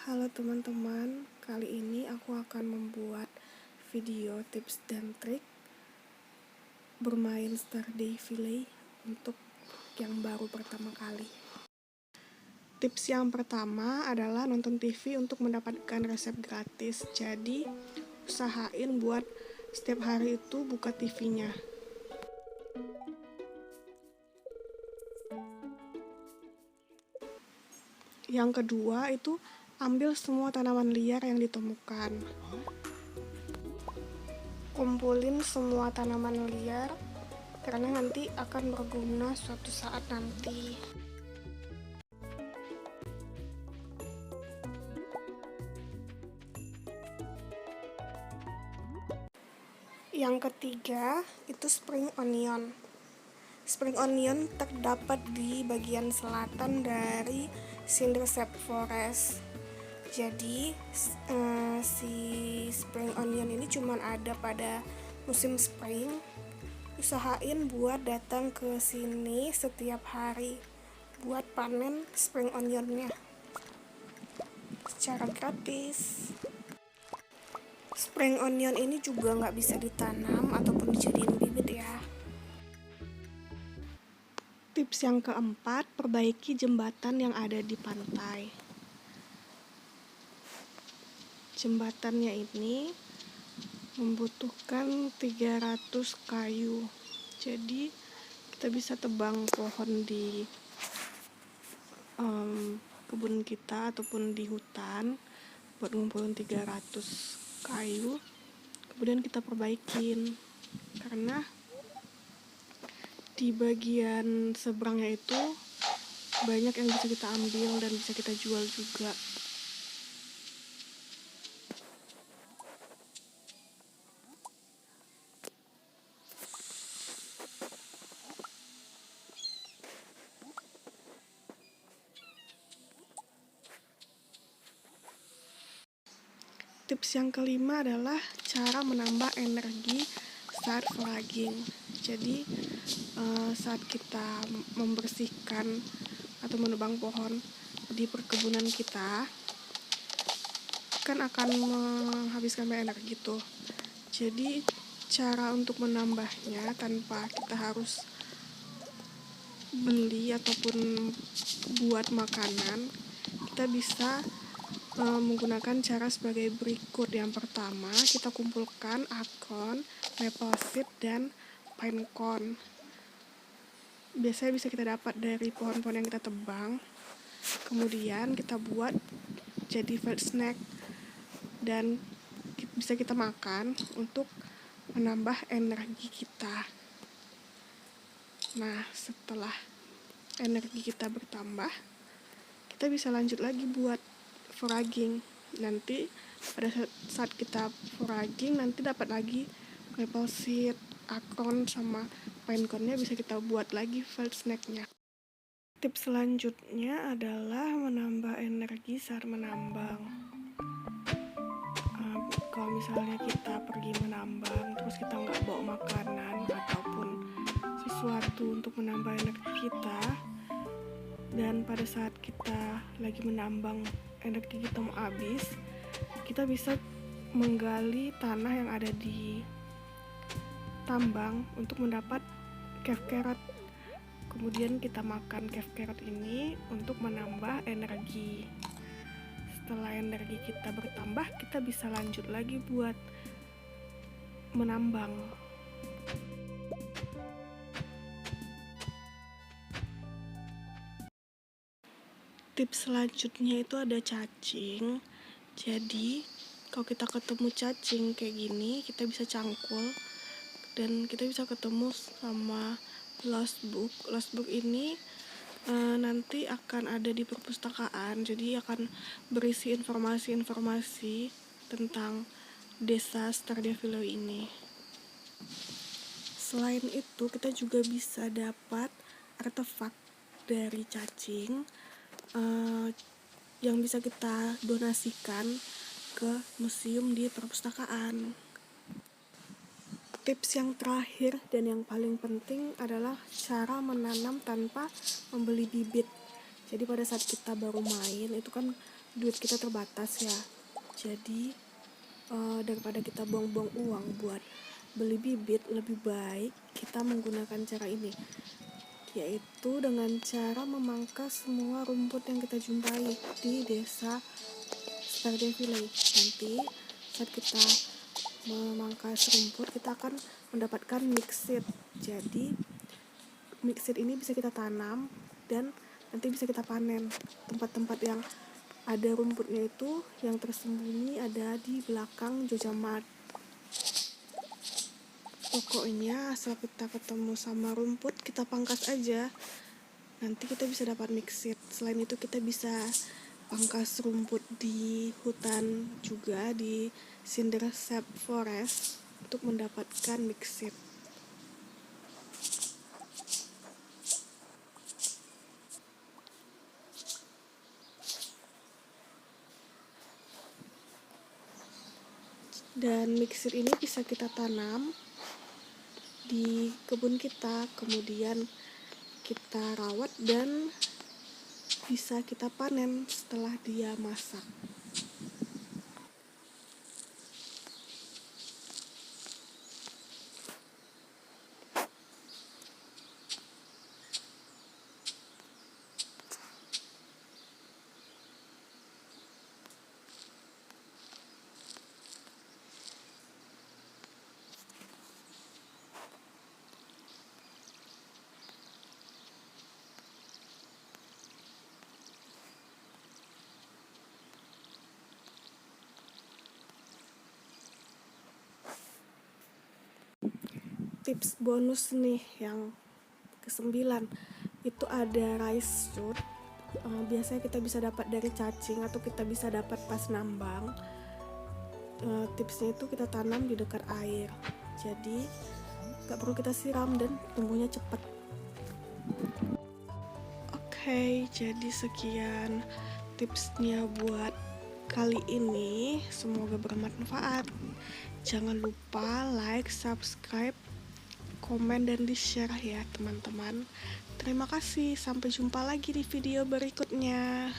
Halo teman-teman, kali ini aku akan membuat video tips dan trik bermain Stardew Valley untuk yang baru pertama kali. Tips yang pertama adalah nonton TV untuk mendapatkan resep gratis. Jadi, usahain buat setiap hari itu buka TV-nya. Yang kedua itu ambil semua tanaman liar yang ditemukan. Kumpulin semua tanaman liar karena nanti akan berguna suatu saat nanti. Yang ketiga itu spring onion. Spring onion terdapat di bagian selatan dari Cindersap Forest. Jadi si spring onion ini cuma ada pada musim spring. Usahain buat datang ke sini setiap hari buat panen spring onionnya secara gratis. Spring onion ini juga nggak bisa ditanam ataupun dijadiin bibit ya. Tips yang keempat, perbaiki jembatan yang ada di pantai. Jembatannya ini membutuhkan 300 kayu. Jadi kita bisa tebang pohon di kebun kita ataupun di hutan buat ngumpulin 300 kayu. Kemudian kita perbaikin karena di bagian seberangnya itu banyak yang bisa kita ambil dan bisa kita jual juga. Tips yang kelima adalah cara menambah energi saat foraging. Jadi saat kita membersihkan atau menebang pohon di perkebunan kita kan akan menghabiskan banyak energi tuh. Jadi cara untuk menambahnya tanpa kita harus beli ataupun buat makanan, kita bisa menggunakan cara sebagai berikut. Yang pertama, kita kumpulkan acorn, maple seed, dan pine cone. Biasanya bisa kita dapat dari pohon-pohon yang kita tebang. Kemudian kita buat jadi fruit snack dan bisa kita makan untuk menambah energi kita. Nah, setelah energi kita bertambah, kita bisa lanjut lagi buat foraging. Nanti pada saat kita foraging nanti dapat lagi maple seed, acorn sama pine cone-nya, bisa kita buat lagi fruit snack-nya. Tips selanjutnya adalah menambah energi saat menambang. Kalau misalnya kita pergi menambang terus kita nggak bawa makanan ataupun sesuatu untuk menambah energi kita, dan pada saat kita lagi menambang energi kita mau habis, kita bisa menggali tanah yang ada di tambang untuk mendapat cave carrot. Kemudian kita makan cave carrot ini untuk menambah energi. Setelah energi kita bertambah, kita bisa lanjut lagi buat menambang. Tips selanjutnya itu ada cacing. Jadi kalau kita ketemu cacing kayak gini, kita bisa cangkul dan kita bisa ketemu sama lost book. Lost book ini nanti akan ada di perpustakaan, jadi akan berisi informasi-informasi tentang desa Stardew Valley ini. Selain itu, kita juga bisa dapat artefak dari cacing yang bisa kita donasikan ke museum di perpustakaan. Tips yang terakhir dan yang paling penting adalah cara menanam tanpa membeli bibit. Jadi pada saat kita baru main itu kan duit kita terbatas ya. Jadi daripada kita buang-buang uang buat beli bibit, lebih baik kita menggunakan cara ini, yaitu dengan cara memangkas semua rumput yang kita jumpai di desa Stardew Village. Nanti saat kita memangkas rumput, kita akan mendapatkan mixed. Jadi mixed ini bisa kita tanam dan nanti bisa kita panen. Tempat-tempat yang ada rumputnya itu yang tersembunyi ada di belakang Joja Mart. Pokoknya asal kita ketemu sama rumput, kita pangkas aja, nanti kita bisa dapat mixed. Selain itu kita bisa pangkas rumput di hutan juga, di Cindersap Forest, untuk mendapatkan mixed. Dan mixed ini bisa kita tanam di kebun kita, kemudian kita rawat dan bisa kita panen setelah dia masak. Tips bonus nih yang ke-9, itu ada rice shoot. Biasanya kita bisa dapat dari cacing atau kita bisa dapat pas nambang. Tipsnya itu kita tanam di dekat air, jadi gak perlu kita siram dan tumbuhnya cepat. Oke, jadi sekian tipsnya buat kali ini, semoga bermanfaat. Jangan lupa like, subscribe, komen, dan di-share ya teman-teman. Terima kasih, sampai jumpa lagi di video berikutnya.